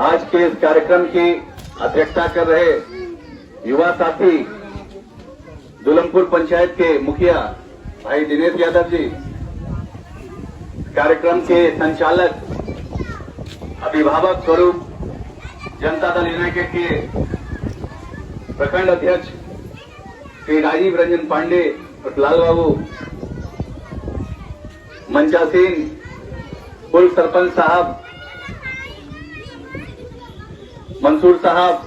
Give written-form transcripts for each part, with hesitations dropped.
आज के इस कार्यक्रम की अध्यक्षता कर रहे युवा साथी दुलमपुर पंचायत के मुखिया भाई दिनेश यादव जी, कार्यक्रम के संचालक अभिभावक स्वरूप जनता दल यूनाइटेड के प्रखंड अध्यक्ष श्री राजीव रंजन पांडे और लाल बाबू, मंचासीन पूर्व सरपंच साहब, मंसूर साहब,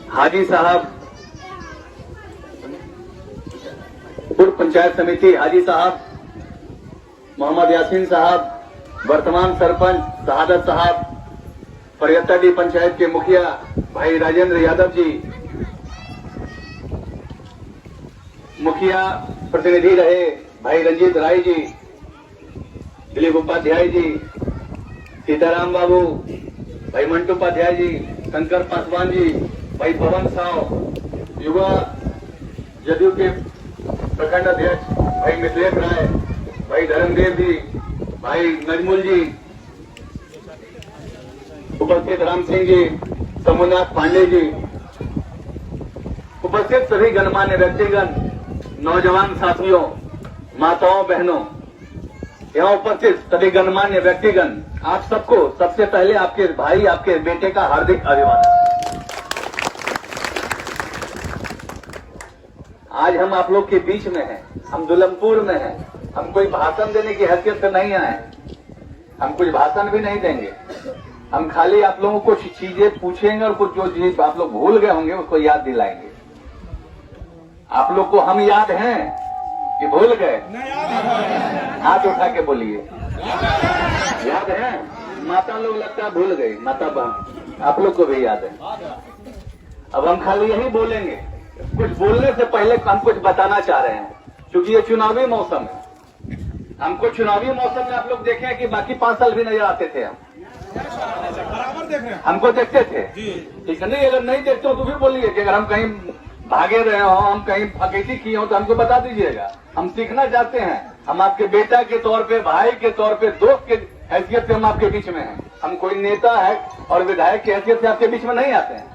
हाजी साहब, पूर्व पंचायत समिति हाजी साहब, मोहम्मद यासीन साहब, वर्तमान सरपंच शहादत साहब, परियत्ताडी पंचायत के मुखिया भाई राजेंद्र यादव जी, मुखिया प्रतिनिधि रहे भाई रंजीत राय जी, दिलीप उपाध्याय जी, सीताराम बाबू, भाई मंटू उपाध्याय जी, शंकर पासवान जी, भाई पवन साव, युवा जदयू के प्रखंड अध्यक्ष भाई मिथिलेश राय, भाई धर्मदेव जी, भाई नजमुल जी, उपस्थित राम सिंह जी, सोमनाथ पांडे जी, उपस्थित सभी गणमान्य व्यक्तिगण, नौजवान साथियों, माताओं बहनों, यहाँ उपस्थित सभी गणमान्य व्यक्तिगण, आप सबको सबसे पहले आपके भाई, आपके बेटे का हार्दिक अभिवादन। आज हम आप लोग के बीच में हैं, हम दुलमपुर में हैं, हम कोई भाषण देने की हैसियत से नहीं आए, हम कुछ भाषण भी नहीं देंगे, हम खाली आप लोगों को कुछ चीजें पूछेंगे और कुछ जो चीज आप लोग भूल गए होंगे उसको याद दिलाएंगे। आप लोग को हम याद हैं कि भूल गए? हाथ उठा के बोलिए, याद है? माता लोग लगता है भूल गई, माता बहन आप लोग को भी याद है। अब हम खाली यही बोलेंगे, कुछ बोलने से पहले हम कुछ बताना चाह रहे हैं, क्योंकि ये चुनावी मौसम है। हमको चुनावी मौसम में आप लोग देखे कि बाकी 5 साल भी नजर आते थे, हम बराबर देख रहे हैं, हमको देखते थे, ठीक है? नहीं, अगर नहीं देखते हो तो भी बोलिए कि अगर हम कहीं भागे रहे हो, हम कहीं फकीती किए हो तो हमको बता दीजिएगा, हम सीखना चाहते हैं। हम आपके बेटा के तौर पे, भाई के तौर पे, दोस्त के हैसियत से हम आपके बीच में हैं। हम कोई नेता है और विधायक की हैसियत से आपके बीच में नहीं आते हैं।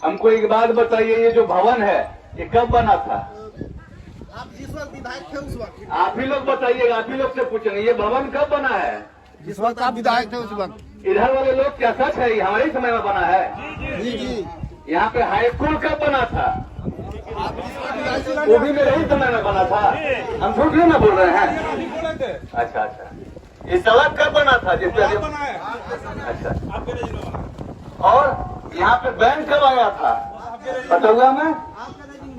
हमको एक बात बताइए, ये जो भवन है ये कब बना था? आप जिस वक्त विधायक थे उस वक्त। आप ही लोग बताइएगा, आप ही लोग से पूछेंगे ये भवन कब बना है? जिस वक्त आप विधायक थे उस वक्त। इधर वाले लोग क्या सच है ये हमारे समय में बना है? जी जी। यहाँ पे हाई स्कूल कब बना था? आप जिस वक्त विधायक थे वो भी मेरे ही समय में बना था। हम झूठ नहीं ना बोल रहे हैं? अच्छा अच्छा, ये सड़क कब बना था? जिस पे अच्छा, और यहाँ पे बैंक कब आया था? पटुआ में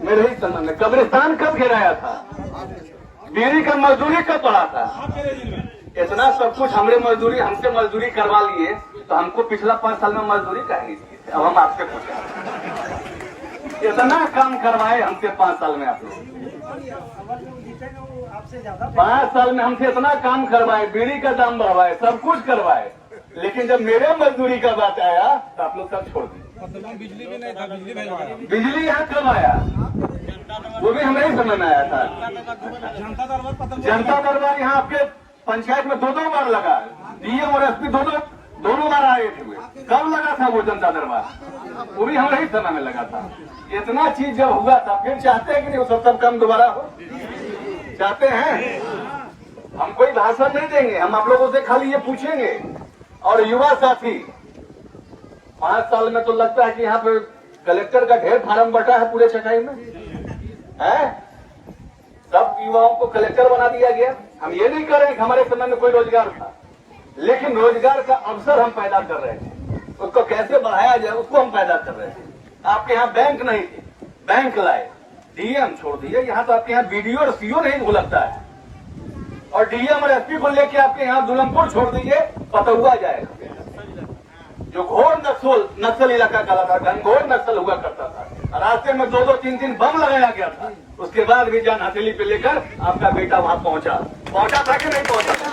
मेरे ही समय में। कब्रिस्तान कब गिराया था? बीड़ी का मजदूरी कब बढ़ा था? इतना सब कुछ हमसे मजदूरी करवा लिए तो हमको पिछला 5 साल में मजदूरी करनी थी। अब हम आपसे पूछे, इतना काम करवाए हमसे 5 साल में आप लोग। 5 साल में हमसे इतना काम करवाए, बीड़ी का दाम बढ़वाए, सब कुछ करवाए, लेकिन जब मेरे मजदूरी का बात आया तो आप लोग सब छोड़ दिए। बिजली भी नहीं था, बिजली भिजवाया। बिजली यहाँ कब आया? वो भी हमारे ही समय में आया था। जनता दरबार यहाँ आपके पंचायत में 2-2 बार लगा, डीएम और एसपी दोनों बार आए थे। कब लगा था वो जनता दरबार? वो भी हमारे ही समय में लगा था। इतना चीज जब हुआ था, फिर चाहते हैं कि नहीं वो सब काम दोबारा हो? चाहते हैं? हम कोई भाषण नहीं देंगे, हम आप लोगों से खाली ये पूछेंगे। और युवा साथी, 5 साल में तो लगता है कि यहाँ पे कलेक्टर का ढेर फार्म बटा है पूरे चकाई में, है? सब युवाओं को कलेक्टर बना दिया गया। हम ये नहीं कर रहे कि हमारे समय में कोई रोजगार था, लेकिन रोजगार का अवसर हम पैदा कर रहे थे, उसको कैसे बढ़ाया जाए उसको हम पैदा कर रहे थे। आपके यहाँ बैंक नहीं थे, बैंक लाए, डीएम छोड़ दिए। यहाँ तो आपके यहाँ बीडीओ और सीओ नहीं भुलकता है, और डीएम और एसपी को लेके आपके यहाँ दुलमपुर छोड़ दीजिए, पटुआ जाएगा। जो घोर नक्सल इलाका का था, घनघोर नक्सल हुआ करता था, रास्ते में 2-2, 3-3 बम लगाया गया था। उसके बाद भी जान हथेली पे लेकर आपका बेटा वहां पहुंचा था कि नहीं पहुंचा था?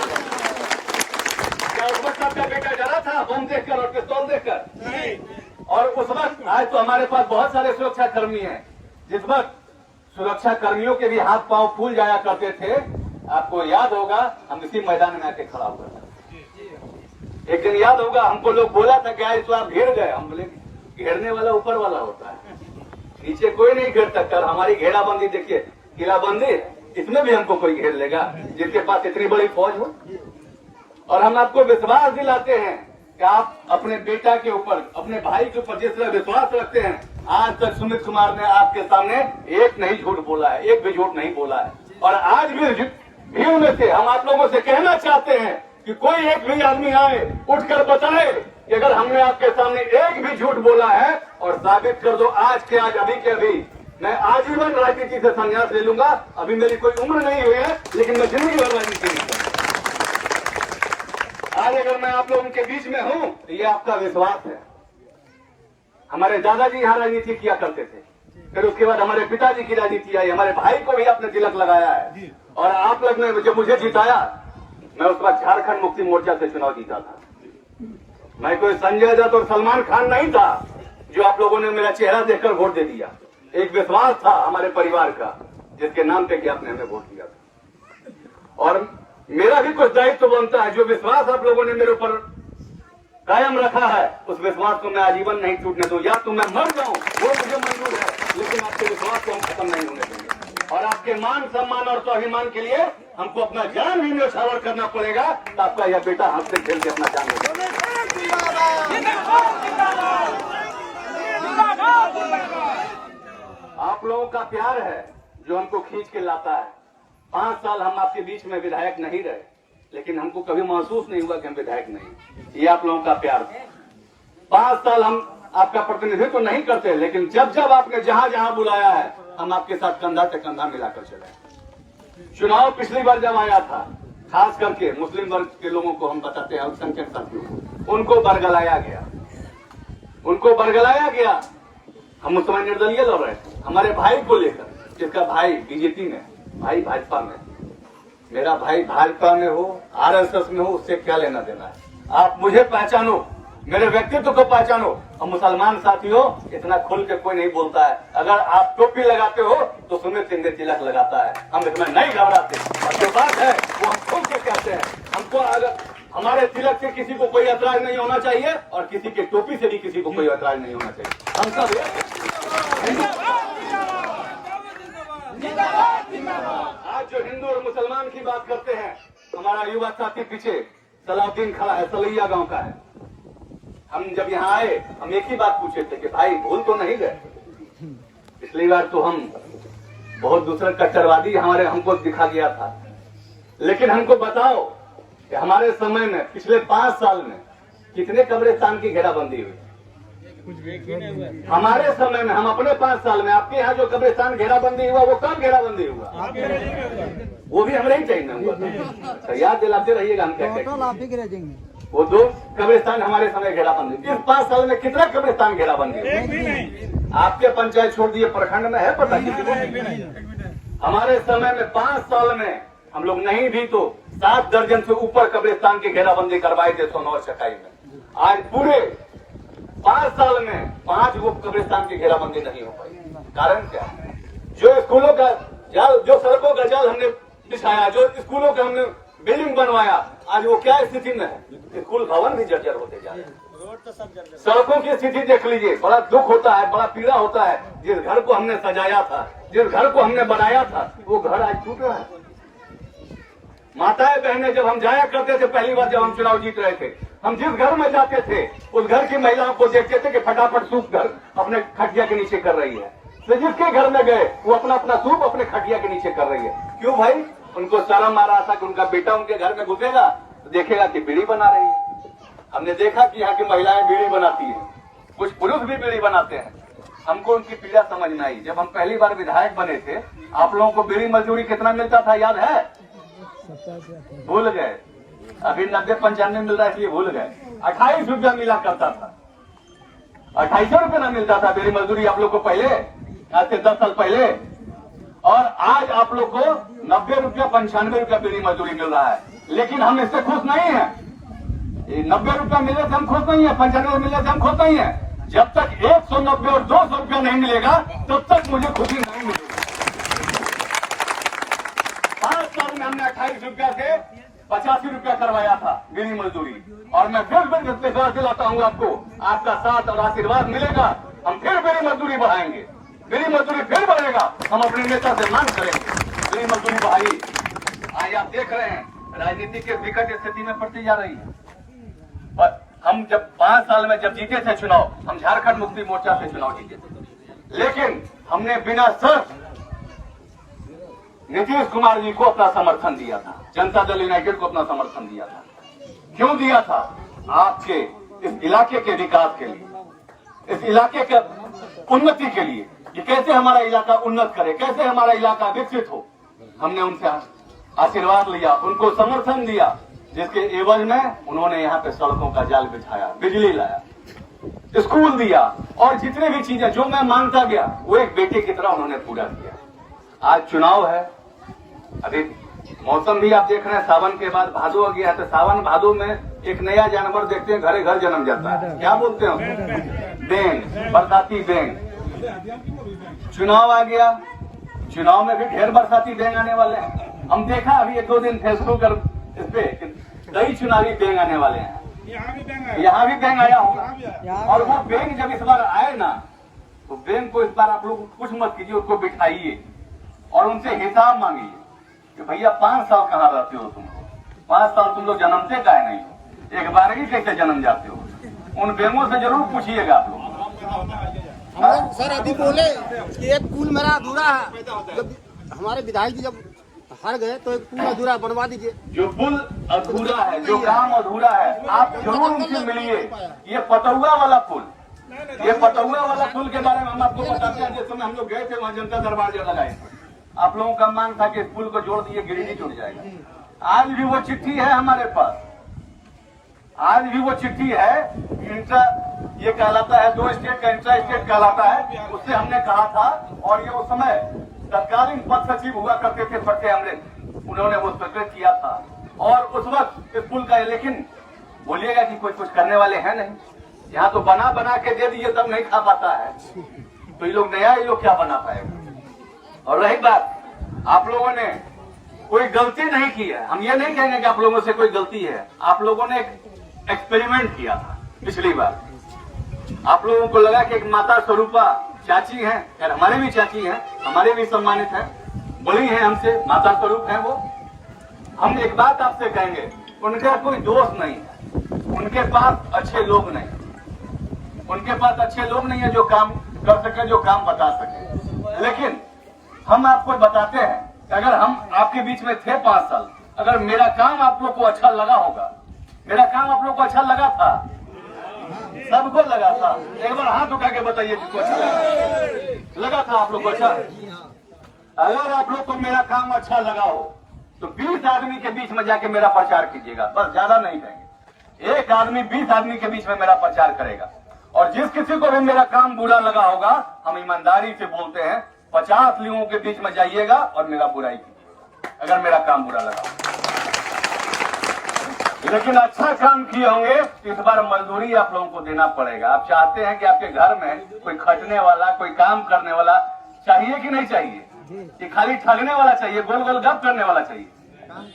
क्या उस वक्त आपका बेटा डरा था बम देखकर और पिस्तौल देखकर? नहीं। और उस वक्त, आज तो हमारे पास बहुत सारे सुरक्षा कर्मी हैं, जिस वक्त सुरक्षा कर्मियों के भी हाथ पांव फूल जाया करते थे, आपको याद होगा हम इसी मैदान में आके खड़ा हुआ था। एक दिन याद होगा हमको लोग बोला था क्या इसको आप घेर गए, हम बोले घेरने वाला ऊपर वाला होता है, नीचे कोई नहीं घेर सकता। हमारी घेराबंदी देखिए, किलाबंदी, इसमें भी हमको कोई घेर लेगा जिसके पास इतनी बड़ी फौज हो। और हम आपको विश्वास दिलाते हैं कि आप अपने बेटा के ऊपर, अपने भाई के ऊपर जिस तरह विश्वास रखते हैं, आज तक सुमित कुमार ने आपके सामने एक नहीं झूठ बोला है, एक भी झूठ नहीं बोला है। और आज भी उनमें से हम आप लोगों से कहना चाहते हैं कि कोई एक भी आदमी आए उठकर बताए कि अगर हमने आपके सामने एक भी झूठ बोला है और साबित कर दो आज के आज, अभी के अभी मैं आजीवन राजनीति से संन्यास ले लूंगा। अभी मेरी कोई उम्र नहीं हुई है, लेकिन मैं जिंदगी भर राजनीति नहीं करूंगा। आज अगर मैं आप लोगों के बीच में हूं तो ये आपका विश्वास है। हमारे दादाजी यहाँ राजनीति किया करते थे, फिर उसके बाद हमारे पिताजी की राजनीति आई, हमारे भाई को भी आपने तिलक लगाया है। और आप लोग ने जब मुझे जिताया, मैं उस वक्त झारखंड मुक्ति मोर्चा से चुनाव जीता था। मैं कोई संजय दत्त और सलमान खान नहीं था जो आप लोगों ने मेरा चेहरा देखकर वोट दे दिया। एक विश्वास था हमारे परिवार का, जिसके नाम पे कि आपने हमें वोट दिया था। और मेरा भी कुछ दायित्व बनता है, जो विश्वास आप लोगों ने मेरे ऊपर कायम रखा है, उस विश्वास को मैं आजीवन नहीं टूटने दूं। या तो मैं मर जाऊं, वो मुझे मंजूर है, लेकिन आपके विश्वास को हम खत्म नहीं होने देंगे। और आपके मान सम्मान और स्वाभिमान के लिए हमको अपना जान भी न्यौछावर करना पड़ेगा, तो आपका यह बेटा हमसे खेल के अपना जान लेगा। आप लोगों का प्यार है जो हमको खींच के लाता है। 5 साल हम आपके बीच में विधायक नहीं रहे, लेकिन हमको कभी महसूस नहीं हुआ कि हम विधायक नहीं। ये आप लोगों का प्यार था। 5 साल हम आपका प्रतिनिधित्व नहीं करते, लेकिन जब जब आपने जहां जहां बुलाया है, हम आपके साथ कंधा से कंधा मिलाकर चले। चुनाव पिछली बार जब आया था, खास करके मुस्लिम वर्ग के लोगों को हम बताते हैं, अल्पसंख्यक साथियों को, उनको बरगलाया गया, उनको बरगलाया गया। हम उस समय निर्दलीय लड़ रहे थे हमारे भाई को लेकर, जिसका भाई बीजेपी में, भाई भाजपा में। मेरा भाई भाजपा में हो, आरएसएस में हो, उससे क्या लेना देना है। आप मुझे पहचानो, मेरे व्यक्तित्व को पहचानो। और मुसलमान साथियों, इतना खुल के कोई नहीं बोलता है। अगर आप टोपी लगाते हो तो सुमित सिंह तिलक लगाता है, हम इसमें नहीं घबराते। और जो बात है वो हम खुल के कहते हैं। हमको अगर हमारे तिलक से किसी को कोई ऐतराज नहीं होना चाहिए, और किसी के टोपी से भी किसी को कोई ऐतराज नहीं होना चाहिए। हम सब आज जो हिंदू और मुसलमान की बात करते हैं, हमारा युवा साथी पीछे सलाउद्दीन खड़ा है, सलैया गांव का है। हम जब यहाँ आए, हम एक ही बात पूछे थे कि भाई भूल तो नहीं गए। पिछली बार तो हम बहुत दूसरा कट्टरवादी हमको दिखा गया था, लेकिन हमको बताओ कि हमारे समय में पिछले 5 साल में कितने कब्रिस्तान की घेराबंदी हुई। हमारे समय में, हम अपने 5 साल में, आपके यहाँ जो कब्रिस्तान घेराबंदी हुआ वो कब घेराबंदी हुआ? वो भी हमारे ही टाइम में हुआ था। तो याद दिलाते रहिएगा हम क्या कहेंगे। वो 2 कब्रिस्तान हमारे समय घेराबंदी। इस 5 साल में कितना कब्रिस्तान घेराबंदी हुआ? आपके पंचायत छोड़ दिए, प्रखंड में है पता किसी को? हमारे समय में 5 साल में हम लोग नहीं भी तो 7 दर्जन से ऊपर कब्रिस्तान की घेराबंदी करवाए थे 109 चटाई में। आज पूरे 5 साल में 5 वो कब्रिस्तान की घेराबंदी नहीं हो पाई। कारण क्या? जो स्कूलों का जाल, जो सड़कों का जाल हमने बिछाया, जो स्कूलों का हमने बिल्डिंग बनवाया, आज वो क्या स्थिति में है? स्कूल भवन भी जर्जर होते जा रहे हैं। सड़कों की स्थिति देख लीजिए, बड़ा दुख होता है, बड़ा पीड़ा होता है। जिस घर को हमने सजाया था, जिस घर को हमने बनाया था, वो घर आज टूट रहा है। माताएं बहनें, जब हम जाया करते थे, पहली बार जब हम चुनाव जीत रहे थे, हम जिस घर में जाते थे, उस घर की महिलाओं को देखते थे कि फटाफट सूप घर अपने खटिया के नीचे कर रही है। तो जिसके घर में गए, वो अपना अपना सूप अपने खटिया के नीचे कर रही है। क्यों भाई? उनको शर्म आ रहा था कि उनका बेटा उनके घर में घुसेगा तो देखेगा कि बीड़ी बना रही है। हमने देखा कि यहाँ की महिलाएं बीड़ी बनाती हैं, कुछ पुरुष भी बीड़ी बनाते हैं। हमको उनकी पीड़ा समझ में आई। जब हम पहली बार विधायक बने थे, आप लोगों को बीड़ी मजदूरी कितना मिलता था याद है? भूल गए। अभी 90-95 मिल रहा है, इसलिए भूल गए। 28 रुपया मिला करता था। 2800 रुपया ना मिलता था बीड़ी मजदूरी आप लोग को पहले, आज से 10 साल पहले। और आज आप लोग को 90 रुपया 95 रुपया बीड़ी मजदूरी मिल रहा है। लेकिन हम इससे खुश नहीं है। 90 रुपया मिले से हम खुश नहीं है, 95 मिले से हम खुश नहीं है। जब तक 190 और 200 रुपया नहीं मिलेगा, तब तक मुझे खुशी नहीं मिलेगी। 5 साल में हमने 28 रुपया से 85 रुपया करवाया था गिरी मजदूरी, और मैं फिर विश्वास दिलाता हूँ आपको, आपका साथ और आशीर्वाद मिलेगा, हम फिर गिरी मजदूरी बढ़ाएंगे, गिरी मजदूरी फिर बढ़ेगा, हम अपने नेता से मांग करेंगे गिरी मजदूरी बढ़ाइए। आज आप देख रहे हैं राजनीति के विकट स्थिति में पड़ती जा रही है। पर हम जब 5 साल में जब जीते थे चुनाव, हम झारखंड मुक्ति मोर्चा से चुनाव जीते थे, लेकिन हमने बिना शर्त नीतीश कुमार जी को अपना समर्थन दिया था, जनता दल यूनाइटेड को अपना समर्थन दिया था। क्यों दिया था? आपके इस इलाके के विकास के लिए, इस इलाके के उन्नति के लिए, कि कैसे हमारा इलाका उन्नत करे, कैसे हमारा इलाका विकसित हो। हमने उनसे आशीर्वाद लिया, उनको समर्थन दिया, जिसके एवज में उन्होंने यहाँ पे सड़कों का जाल बिछाया, बिजली लाया, स्कूल दिया, और जितने भी चीजें जो मैं मांगता गया वो एक बेटे की तरह उन्होंने पूरा किया। आज चुनाव है, अभी मौसम भी आप देख रहे हैं, सावन के बाद भादो आ गया है, तो सावन भादो में एक नया जानवर देखते हैं, घरे घर जन्म जाता है, क्या बोलते हैं उसको? बैंग, बरसाती बैंग। चुनाव आ गया, चुनाव में भी ढेर बरसाती बैंग आने वाले हैं। हम देखा अभी 1-2 दिन फेसबुक पर इस पे कई चुनावी बैंग आने वाले हैं, यहाँ भी बैंग आया होगा, और वो बैंग जब इस बार आए ना, तो बैंग को इस बार आप लोग कुछ मत कीजिए, उसको बिठाइए और उनसे हिसाब मांगिए कि भैया 5 साल कहाँ रहते हो तुम, 5 साल तुम लोग जन्मते काहे नहीं हो, एक बार ही कैसे जन्म जाते हो, उन बैंगों से जरूर पूछिएगा आप लोग। सर अभी बोले कि एक पुल मेरा अधूरा है, जब हमारे विधायक जी जब हार गए तो एक पुल अधूरा बनवा दीजिए। जो पुल अधूरा है, जो काम अधूरा है, आप जरूर उनसे मिलिए। ये पटौआ वाला पुल, ये पटौआ वाला पुल के बारे में हम आपको बताते हैं। जिस समय हम लोग गए थे वहाँ जनता दरबार जो लगाए थे, आप लोगों का मांग था कि इस पुल को जोड़ दिए, गिरिडीह जुड़ जाएगा। आज भी वो चिट्ठी है हमारे पास, आज भी वो चिट्ठी है। इंट्रा ये कहलाता है, 2 स्टेट का इंट्रा स्टेट कहलाता है, उससे हमने कहा था, और ये उस समय तत्कालीन पद सचिव हुआ करते थे फटे अमृत, उन्होंने वो स्वीकृत किया था, और उस वक्त इस पुल का, लेकिन बोलिएगा कि कोई कुछ करने वाले हैं नहीं। यहाँ तो बना बना के दे दिए तब नहीं खा पाता है, तो ये लोग नया, ये लोग क्या बना पाएगा। और रही बात, आप लोगों ने कोई गलती नहीं की है, हम ये नहीं कहेंगे कि आप लोगों से कोई गलती है। आप लोगों ने एक एक्सपेरिमेंट किया था पिछली बार, आप लोगों को लगा कि एक माता स्वरूपा चाची हैं, यार हमारे भी चाची हैं, हमारे भी सम्मानित हैं, बड़ी हैं हमसे, माता स्वरूप हैं वो। हम एक बात आपसे कहेंगे, उनका कोई दोष नहीं है, उनके पास अच्छे लोग नहीं, उनके पास अच्छे लोग नहीं है जो काम कर सके, जो काम बता सके। लेकिन हम आपको बताते हैं कि अगर हम आपके बीच में थे 5 साल, अगर मेरा काम आप लोग को अच्छा लगा होगा, मेरा काम आप लोग को अच्छा लगा था, सबको लगा था, एक बार हाथ उठा के बताइए जिसको अच्छा लगा था आप लोग को अच्छा। अगर आप लोग को मेरा काम अच्छा लगा हो तो 20 आदमी के बीच में जाके मेरा प्रचार कीजिएगा, बस, ज्यादा नहीं कहेंगे। एक आदमी 20 आदमी के बीच में मेरा प्रचार करेगा, और जिस किसी को भी मेरा काम बुरा लगा होगा, हम ईमानदारी से बोलते हैं, 50 लोगों के बीच में जाइएगा और मेरा बुराई कीजिएगा अगर मेरा काम बुरा लगा। लेकिन अच्छा काम किए होंगे तो इस बार मजदूरी आप लोगों को देना पड़ेगा। आप चाहते हैं कि आपके घर में कोई खटने वाला, कोई काम करने वाला चाहिए कि नहीं चाहिए? कि खाली ठगने वाला चाहिए, गोल गोल गप करने वाला चाहिए?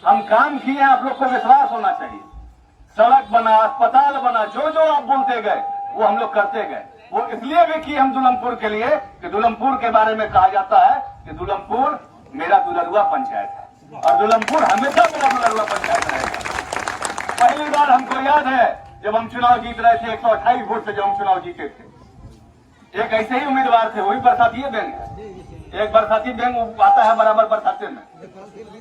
हम काम किए हैं, आप लोग को विश्वास होना चाहिए। सड़क बना, अस्पताल बना, जो जो आप बोलते गए वो हम लोग करते गए। वो इसलिए भी किए हम दुल्हनपुर के लिए कि दुल्हनपुर के बारे में कहा जाता है कि दुल्हनपुर मेरा दुलरुआ पंचायत है, और दुल्हनपुर हमेशा मेरा दुलरुआ पंचायत रहेगा। पहली बार हमको याद है जब हम चुनाव जीत रहे थे, 128 वोट से जब हम चुनाव जीते थे, एक ऐसे ही उम्मीदवार थे, वही बरसाती बैंक है, एक बरसाती बैंक आता है बराबर बरसाते में,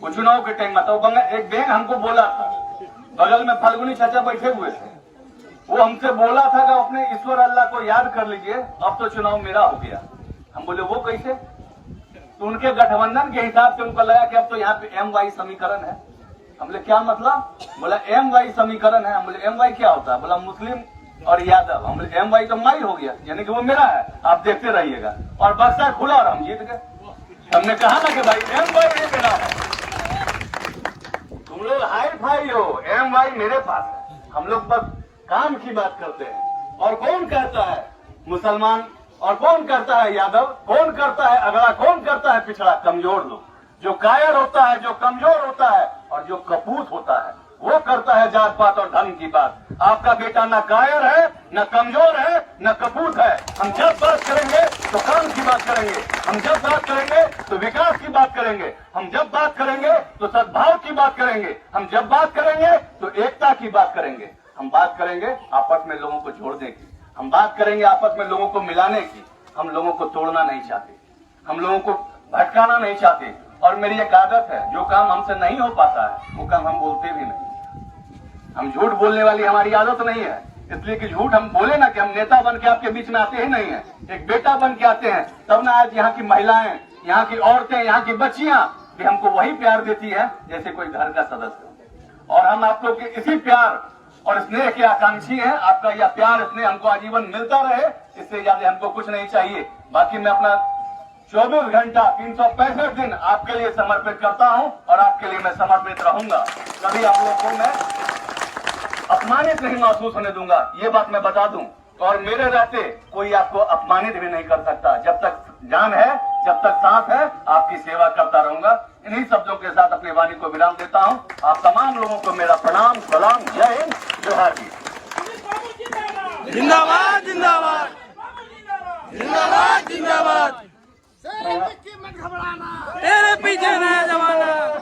वो चुनाव के टाइम में तो एक बैंक हमको बोला था, बगल में फाल्गुनी चाचा बैठे हुए थे, वो हमसे बोला था कि अपने ईश्वर अल्लाह को याद कर लीजिए, अब तो चुनाव मेरा हो गया। हम बोले वो कैसे? तो उनके गठबंधन के हिसाब से उनको लगा कि अब तो यहाँ पे MY समीकरण है। हम बोले क्या मतलब? बोला MY समीकरण है। हम बोले MY क्या होता है? बोला मुस्लिम और यादव। हम बोले MY तो माई हो गया, यानी कि वो मेरा है, आप देखते रहिएगा। और बक्सा खुला और हम जीत गए। हमने कहा ना कि भाई MY ये मेरा है, तुम लोग हाई फाई हो, MY मेरे पास है। हम लोग बस काम की बात करते हैं। और कौन कहता है मुसलमान, और कौन करता है यादव, कौन करता है अगला, कौन करता है पिछड़ा? कमजोर लोग। जो कायर होता है, जो कमजोर होता है और जो कपूत होता है, वो करता है जात पात और धर्म की बात। आपका बेटा न कायर है, न कमजोर है, न कपूत है। हम जब बात करेंगे तो काम की बात करेंगे, हम जब बात करेंगे तो विकास की बात करेंगे, हम जब बात करेंगे तो सद्भाव की बात करेंगे, हम जब बात करेंगे तो एकता की बात करेंगे, हम बात करेंगे आपस में लोगों को जोड़ने की, हम बात करेंगे आपस में लोगों को मिलाने की। हम लोगों को तोड़ना नहीं चाहते, हम लोगों को भटकाना नहीं चाहते। और मेरी एक आदत है, जो काम हमसे नहीं हो पाता है वो काम हम बोलते भी नहीं। हम झूठ बोलने वाली हमारी आदत नहीं है, इसलिए कि झूठ हम बोले ना कि हम नेता बन के आपके बीच में आते ही नहीं है, एक बेटा बन के आते हैं। तब ना आज यहाँ की महिलाएं, यहाँ की औरतें, यहाँ की बच्चियां भी हमको वही प्यार देती है जैसे कोई घर का सदस्य। और हम आप लोग के इसी प्यार और स्नेह के आकांक्षी हैं। आपका यह प्यार स्नेह हमको आजीवन मिलता रहे, इससे ज्यादा हमको कुछ नहीं चाहिए। बाकी मैं अपना 24 घंटा 365 दिन आपके लिए समर्पित करता हूं और आपके लिए मैं समर्पित रहूंगा। कभी आप लोगों को मैं अपमानित नहीं महसूस होने दूंगा, ये बात मैं बता दूं। और मेरे रहते कोई आपको अपमानित भी नहीं कर सकता। जब तक जान है, जब तक सांस है, आपकी सेवा करता रहूंगा। इन्हीं शब्दों के साथ अपनी वाणी को विराम देता हूं। आप तमाम लोगों को मेरा प्रणाम, सलाम, जय हिंद, जोहार जी। जिंदाबाद जिंदाबाद जिंदाबाद जिंदाबाद। मत घबराना, तेरे पीछे नया जमाना।